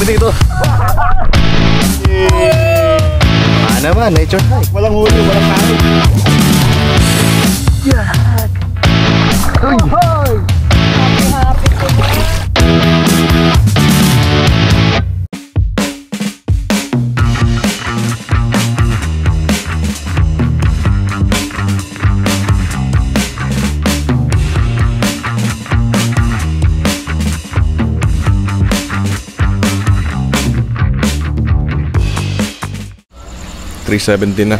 kami dito. Naman, nature hike. Walang huli, walang kahit. Yeah. Uy! Happy, happy. 3:17 na.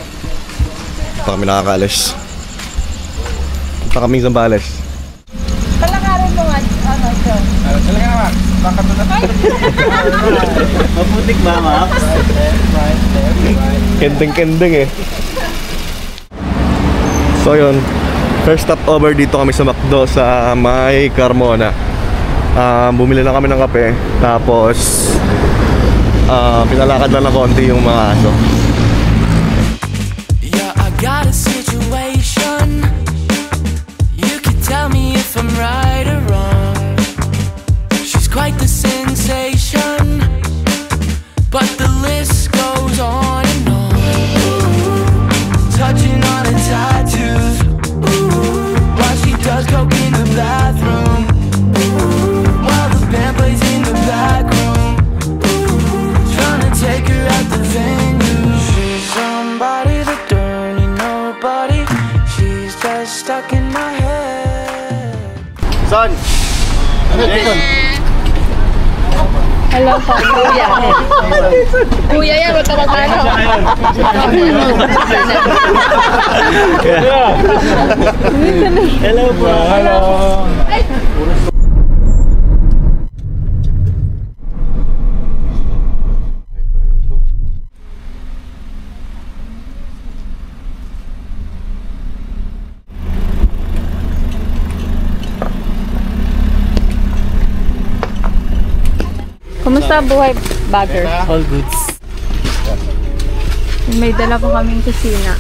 Pa kami nakakaalis. Pa kami Zambales. Palakarin mo nga, ano, John? Talaga naman, bakit na tayo? Maputik ba, Max? Kendeng-kendeng eh. So yun, first stop over dito kami sa McDo sa May Carmona. Bumili lang kami ng kape. Tapos pinalakad lang ng konti yung mga aso. Got a situation. You can tell me if I'm right or wrong. She's quite the sensation, but the list goes on and on. Touching on her tattoos, while she does coke in the bathroom, while the band plays in the back room, trying to take her out the venue. She's somebody that stuck in my head. Son! Jason! Hello po, kuya. Kuya yan, huwag ka magkano. Hello po. Hello. Kumusta buhay, bagger? All goods. May dala po kaming kusina.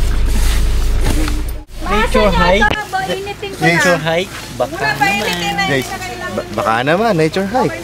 Nature hike. Nature hike. Baka naman. Baka naman, nature hike.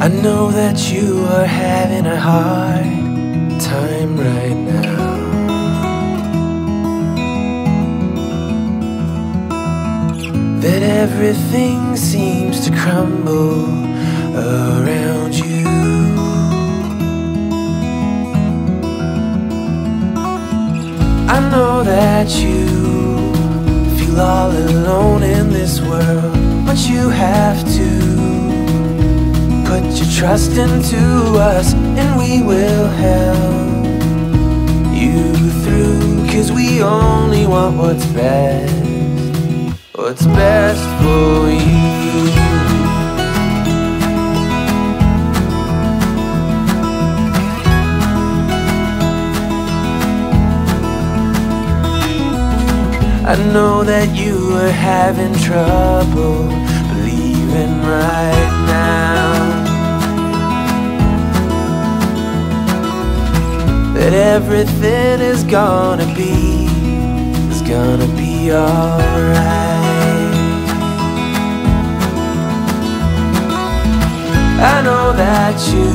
I know that you are having a hard time right now. That everything seems to crumble around you. I know that you feel all alone in this world, but you have to put your trust into us, and we will help you through. 'Cause we only want what's best for you. I know that you are having trouble believing right now that everything is gonna be alright. I know that you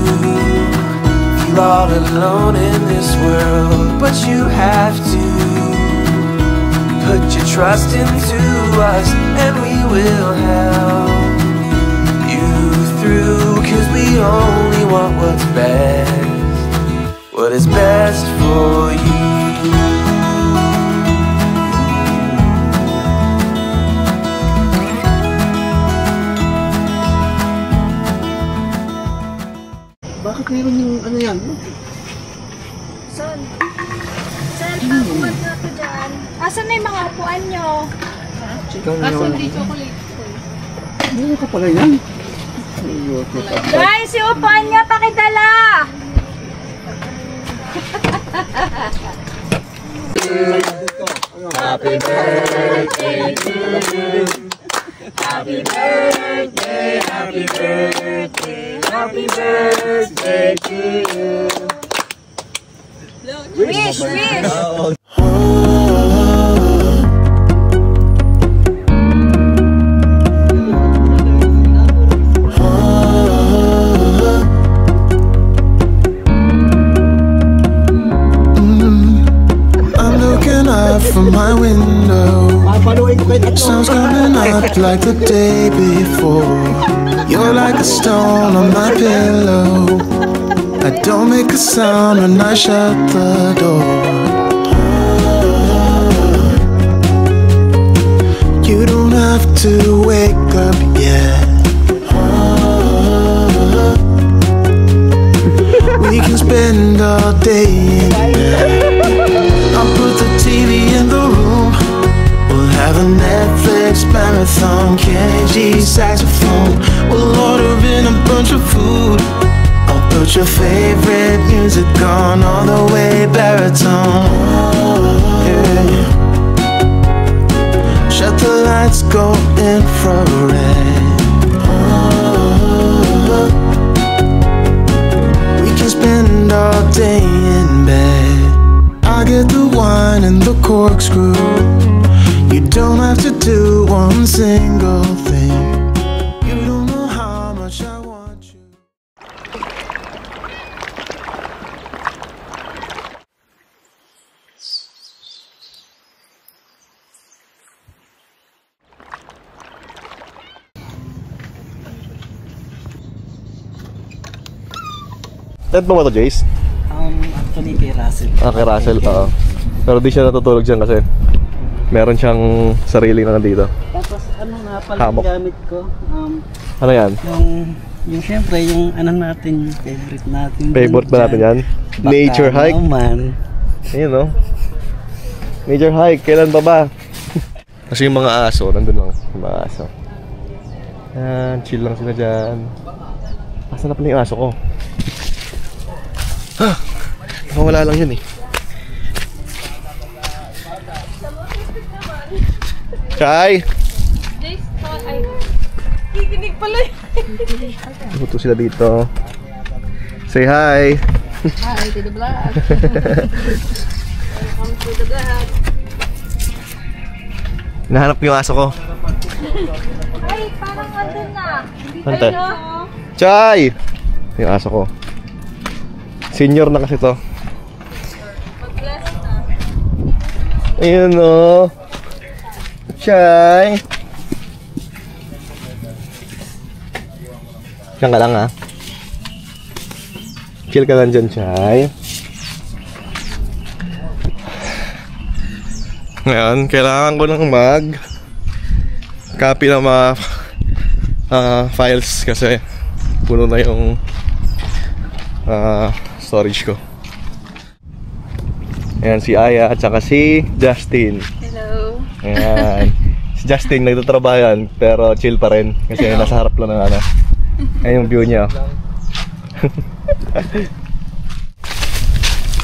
feel all alone in this world, but you have to put your trust into us, and we will help you through, 'cause we only want what's best, what is best for you. Bakit meron yung ano yan? Saan? Saan pa kumag nga to dyan? Asan na yung mga upuan nyo? Asan di chocolate ko? Meron ka pala yan. Guys, yung upuan niya pakidala! Happy birthday to you. Happy birthday, happy birthday, happy birthday to you. Wish, wish! I'm looking out from my window. Papaluin ko kayo. Sun's coming up like the day before. You're like a stone on my pillow. I don't make a sound when I shut the door. You don't have to wake up yet. We can spend all day in bed. I'll put the TV in the room. We'll have a Netflix marathon, Kenny G saxophone. We'll order in a bunch of food. I'll put your favorite music on all the way baritone. Yeah. Shut the lights, go infrared. We can spend all day in bed. I get the wine and the corkscrew. You don't have to do one single thing. You don't know how much I want you. Ted ba to, Jace? Anthony kay Russell. Ah, kay Russell, oo. Pero di siya natutulog dyan kasi meron siyang sarili na nandito. Tapos ano nga pala Hammock. yung gamit ko? Ano yan? Yung syempre, yung ano natin, favorite natin. Favorite ba natin yan? Nature hike? Man. Ayun, no? Nature hike, kailan pa ba? Kasi yung mga aso, nandun lang yung mga aso. Yan, chill lang sila dyan. Asan na pala yung aso ko? Wala lang yun eh. Chay! Jace, ay. Kikinig pala yun. Buto sila dito. Say hi! Hi to the vlog. Welcome to the vlog. Nahanap yung aso ko. Ay, parang andun na. Ante. Chay! Yung aso ko. Senior na kasi to. Ayun o. Chay! Diyan ka lang ha. Chill ka lang dyan, Chay. Ngayon, kailangan ko ng copy ng mga files kasi puno na yung storage ko. Ayan si Aya at saka si Justin. Hello. Ayan. Si Justin nagtatrabaho yan pero chill pa rin kasi nasa harap lang ng ano. Ayan yung view niya.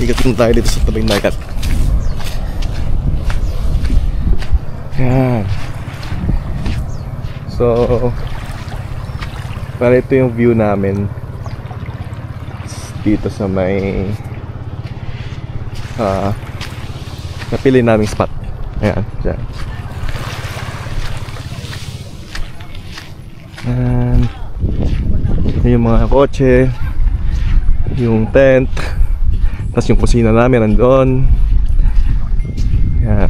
Ikatin tayo dito sa tabing dagat. Ayan. So para ito yung view namin dito sa may napili naming spot. Ayan, dyan. And yung mga kotse, yung tent, tapos yung kusina namin nandun. Ayan.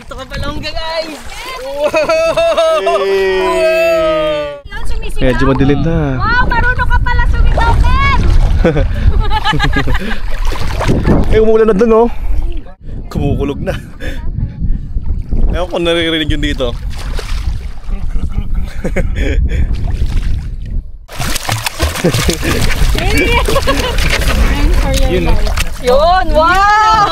Dito ka palongga guys! Yun, sumisigaw. Medyo madilim na. Wow, marunong ka pala sumigaw, Ken! Umulan na dun, oh. Kumukulog na. Ewan ko naririnig yun dito. Yun, wow!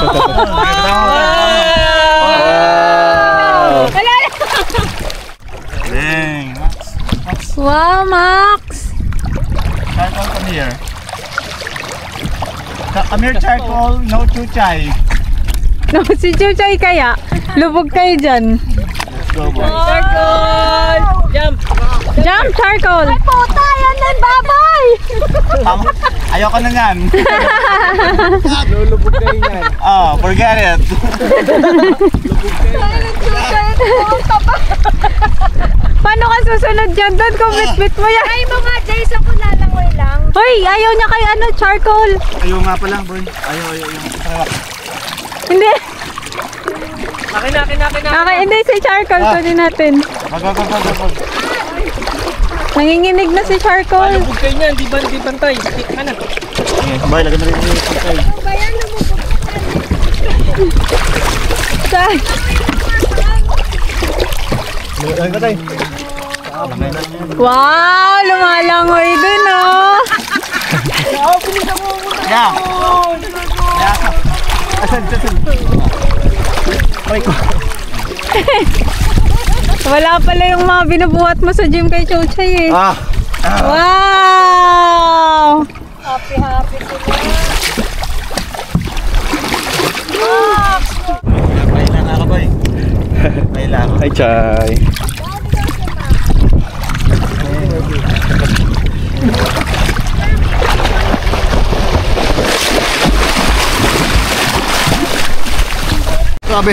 Dang, Max. Wow, Max! Charcoal, come here. Come here, charcoal. No chuchay. No, si Chuchay kaya. Lubog kayo dyan. Let's go, boys. Charcoal! Jump! Jump, Charcoal! Ay, puta! Yan din, baboy! Ayoko na yan. Lulubog kayo yan. Oh, forget it. Paano ka susunod dyan? Doon kung bit-bit mo yan. Ay, mga Jason ko lalangoy lang. Hoy, ayaw niya kay ano, Charcoal. Ayaw nga pala, boy. Ayaw. Hindi. Akin na. Okay, hindi si Charcoal. Kunin natin. Wag. Nanginginig na si Charcoal. Lubog kayo niyan, di bantay. Tik ka na. Boy, lagyan na rin yung chuchay. Bayan, lumubog. Saan? Lagyan ka tayo. Wow, lumalangoy dun, oh. Yeah. Asan. Aray ko. Wala pala yung mga binubuhat mo sa gym kay Chuchay, eh. Wow! Happy sila. Kailan ako, boy. Kailan ako. Hi, Chay. Grabe.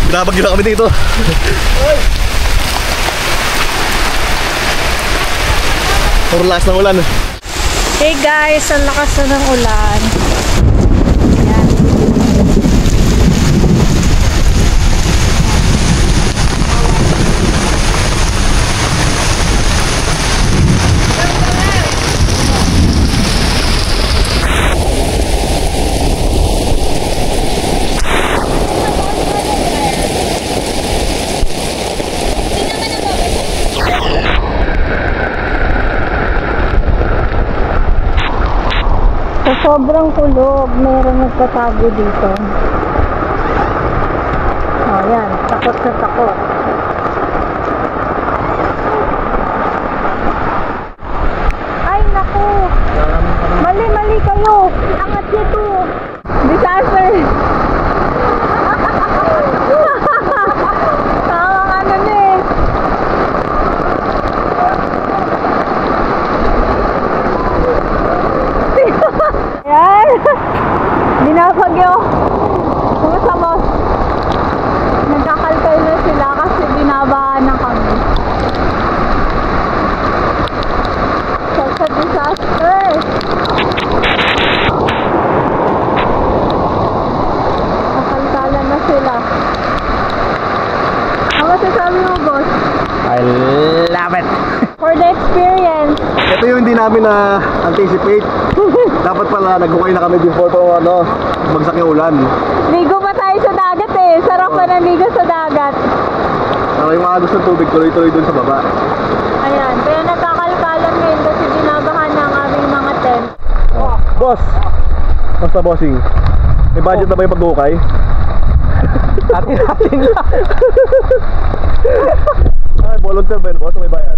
Pinabag na kami dito. Puro lakas ng ulan. Hey guys, ang lakas na ng ulan. Ayan. Sa sobrang kulog, mayroon nagtatago dito. Oh, yan. Takot na takot. Ay, naku! Mali kayo! Angat nito! Disaster! Tawang ano na eh. Yan! Binabagyo! Kumusta, boss? Nagkakalkal na sila kasi binabahan na kami. Such a disaster! Nakalkalan na sila. Ano masasabi mo, boss? I love it. For the experience. Ito yung hindi namin na-anticipate. Dapat pala nag-hukay na kami before to bagsak yung ulan. Ligo pa tayo sa dagat eh. Sarap pa na ligo sa dagat. Pero yung agos ng tubig tuloy-tuloy dun sa baba. Ayan. Kaya nagkakalkalan ngayon kasi binabahan na ang aming mga tent. Boss! Basta bossing. May budget na ba yung pag-hukay? Atin lang. Ay, volunteer ba yun, boss? May bayad?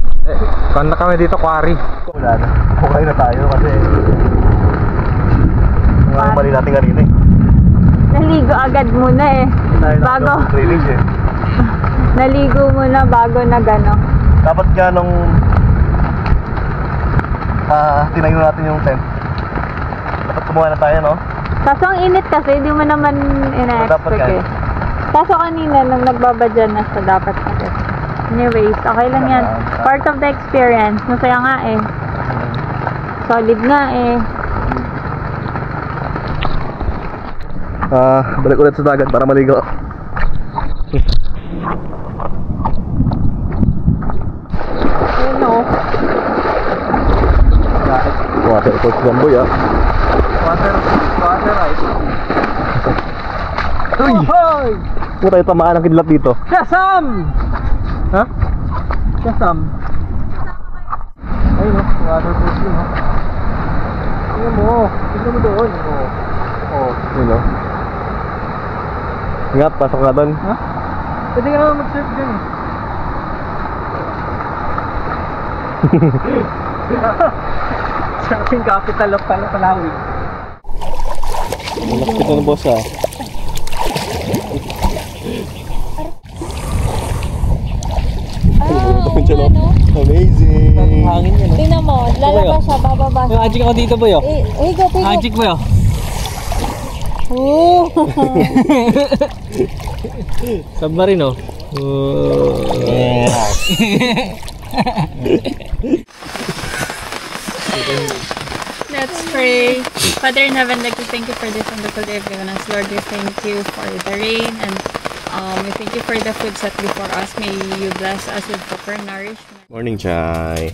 Kung na kami dito, quarry. Wala na. Hukay na tayo kasi mga mali natin kanina eh. Naligo agad muna eh. Bago. Trailings eh. Naligo muna bago nagano. Dapat nga nung tinayo natin yung tent. Dapat kumuha na tayo, no? Kaso ang init kasi, di mo naman Dapat ina-expect kaya. eh. Kaso kanina nung nagbabadyan na siya, dapat kasi. Anyways, okay lang yan. Part of the experience. Masaya nga eh. Solid nga eh. Balik ulit sa dagat para maligo. Ayun o. Water coach gamboy ah. Water ice. Uy! Hoy! Puta yung tamaan ng kidlat dito. Shazam! Ha? Shazam. Ayun o, waterproof yun o. Tingnan mo, tingnan mo doon. Oh. Yun o. Nga, pasok na doon. Ha? Pwede ka naman mag-surf dyan eh. Sa ating capital of Palawi. Malaki ito na boss ah. Amazing! Hangin yan o. Tingnan mo, lalabas siya, bababa siya. Magic ako dito boy o. Higo. Magic boy o. Oo. Submarine o. Let's pray. Father in heaven, like to thank you for this wonderful day you've given us. Lord, we thank you for the rain and we thank you for the food set before us. May you bless us with proper nourishment. Morning, Chay.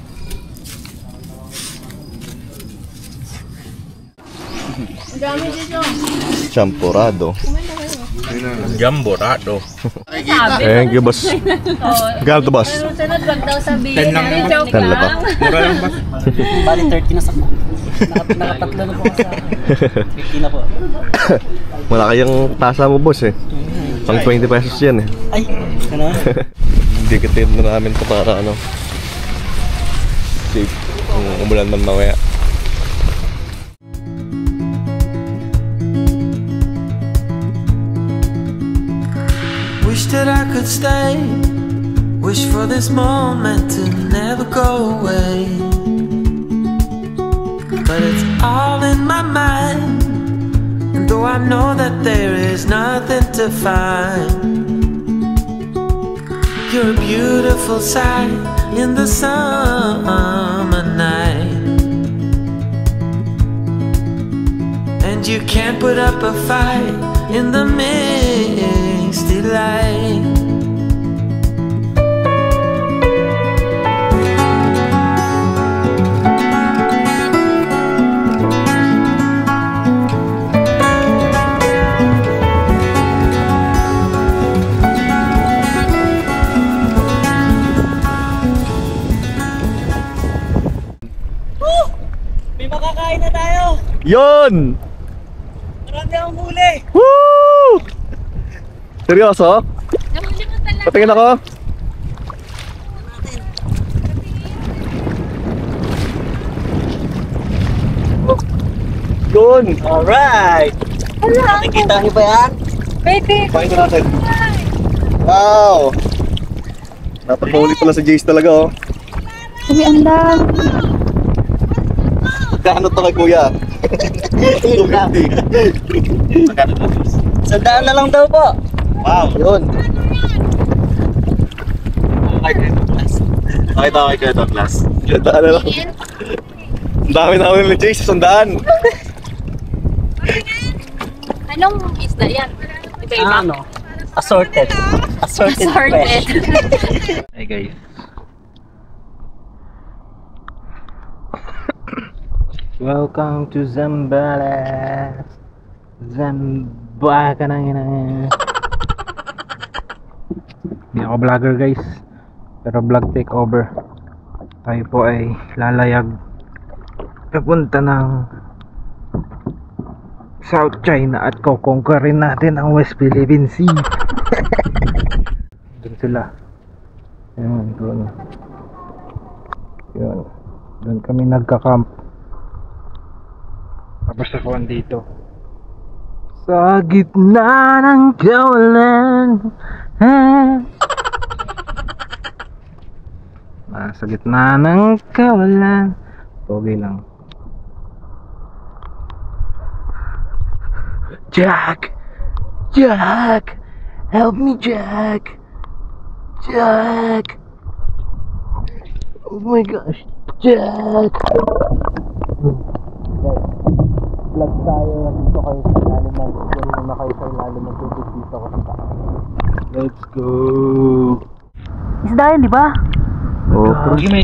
Dami dito. Champurado. Jamborado. Thank you, boss. Gano'n to, boss? Sunod, wag daw sabihin. Joke Kala pa. lang. Bali 30 na sa ko. Nakatatlo na po ako sa 50 na po. Malaki yung tasa mo, boss eh. Pang 20 pesos yan eh. Ay, gano'n. Dikitid na namin ito para ano. Safe. Kung umulan man mamaya. Wish that I could stay. Wish for this moment to never go away. But it's all in my mind. And though I know that there is nothing to find, you're a beautiful sight in the summer night. And you can't put up a fight in the misty light. May makakain na tayo. Yon! Marami akong huli. Woo! Seryoso? Patingin ako. Yun! Alright. Nakikita niyo ba yan? Pwede. Pakita natin. Wow! Napakahuli pala si Jace talaga oh. Sabi, ang dami. Kano to kay kuya? 250. Sandaan na lang daw po. Wow! Yun! Pakita ko kay kuya Douglas. Sandaan na lang. Ang dami namin ni Jace, sandaan. Anong isda yan? Iba-iba? Ano? Assorted. Assorted. Assorted. Hey guys. Welcome to Zambales. Zamba ka na yun. Hindi ako vlogger guys, pero vlog takeover. Tayo po ay lalayag papunta ng South China at kukonquerin natin ang West Philippine Sea. Doon sila. Ayun, doon. Yun. Doon kami nagka-camp. Tapos ako andito. Sa gitna ng kawalan. Sa gitna ng kawalan. Pogi lang. Jack! Jack! Help me, Jack! Jack! Oh my gosh! Jack! Vlog tayo, nandito kayo sa ilalim ng na kayo sa ilalim ng tubig dito ako sa taas. Let's go. Isda yan, di ba? Oh, pero may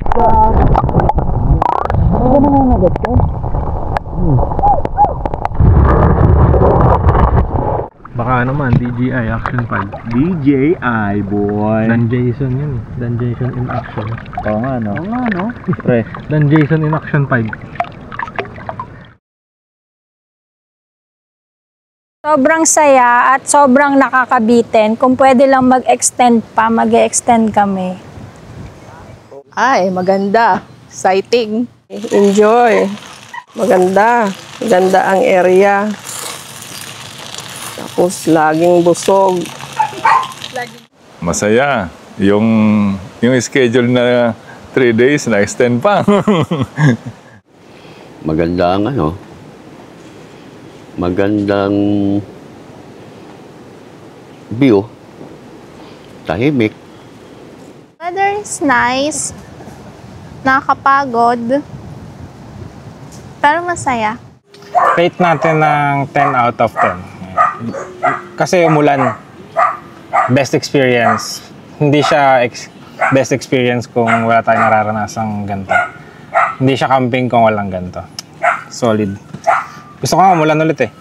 baka naman, DJI Action 5. DJI, boy. Dan Jason yun eh. Dan Jason in action. Oo nga, no? Oo nga, no? Pre. Dan Jason in action 5. Sobrang saya at sobrang nakakabitin. Kung pwede lang mag-extend pa, mag-extend kami. Ay, maganda. Exciting. Enjoy. Maganda. Maganda ang area. Tapos, laging busog. Masaya. Yung schedule na 3 days, na-extend pa. Maganda ang magandang view. Tahimik. Weather is nice. Nakakapagod. Pero masaya. Rate natin ng 10 out of 10. Kasi umulan. Best experience. Hindi siya best experience kung wala tayong nararanasang ganito. Hindi siya camping kung walang ganito. Solid. Gusto ko nga umulan ulit eh.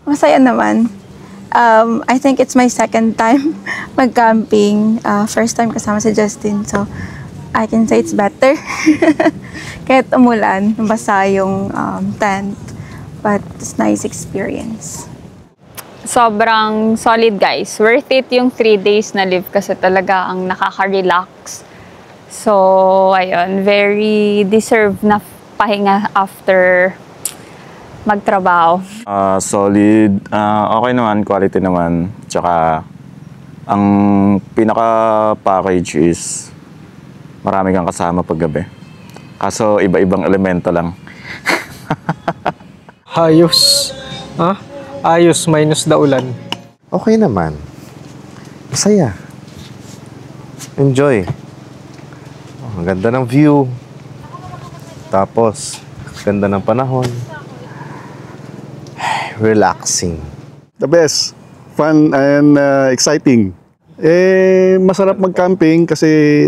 Masaya naman. I think it's my second time mag-camping. First time kasama si Justin. So, I can say it's better. Kahit umulan, basa yung tent. But it's nice experience. Sobrang solid, guys. Worth it yung 3 days na live kasi talaga ang nakaka-relax. So, ayun, very deserved na pahinga after magtrabaho. Solid. Okay naman, quality naman. Tsaka, ang pinaka-package is marami kang kasama paggabi. Kaso, iba-ibang elemento lang. Ayos. Ha? Ayos, minus the ulan. Okay naman. Masaya. Enjoy. Ang ganda ng view. Tapos, ganda ng panahon. Relaxing. The best. Fun and exciting. Masarap mag-camping kasi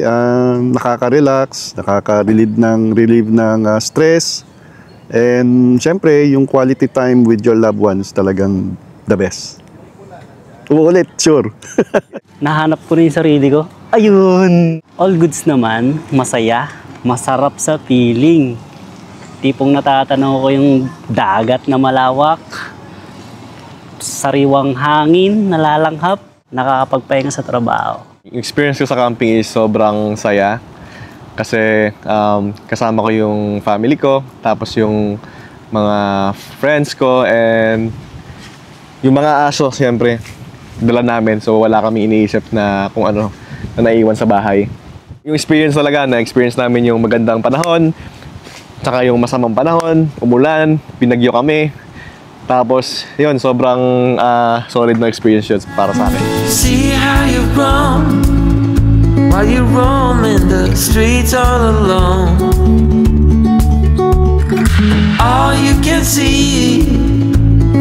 nakaka-relax, relieve ng stress. And syempre, yung quality time with your loved ones talagang the best. Uulit, sure. Nahanap ko rin yung sarili ko. Ayun! All goods naman, masaya, masarap sa feeling. Tipong natatanaw ko yung dagat na malawak, sariwang hangin, nalalanghap, nakakapagpahinga sa trabaho. Yung experience ko sa camping is sobrang saya. Kasi kasama ko yung family ko, tapos yung mga friends ko, and yung mga aso, siyempre, dala namin. So wala kami iniisip na kung ano na naiwan sa bahay. Yung experience talaga, na-experience namin yung magandang panahon, tsaka yung masamang panahon, umulan, binagyo kami. Tapos, yun, sobrang solid na experience yun para sa akin. See how you've grown while you roam in the streets all alone. All you can see,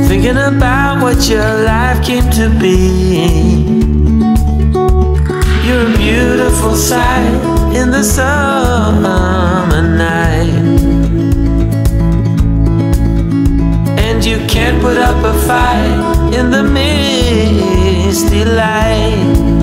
thinking about what your life came to be. You're a beautiful sight in the summer night, and you can't put up a fight in the misty light.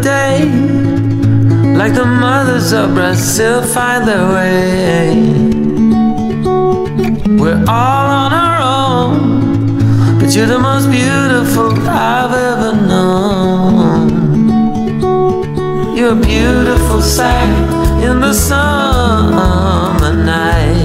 Day, like the mothers of Brazil find their way. We're all on our own, but you're the most beautiful I've ever known. You're a beautiful sight in the summer night.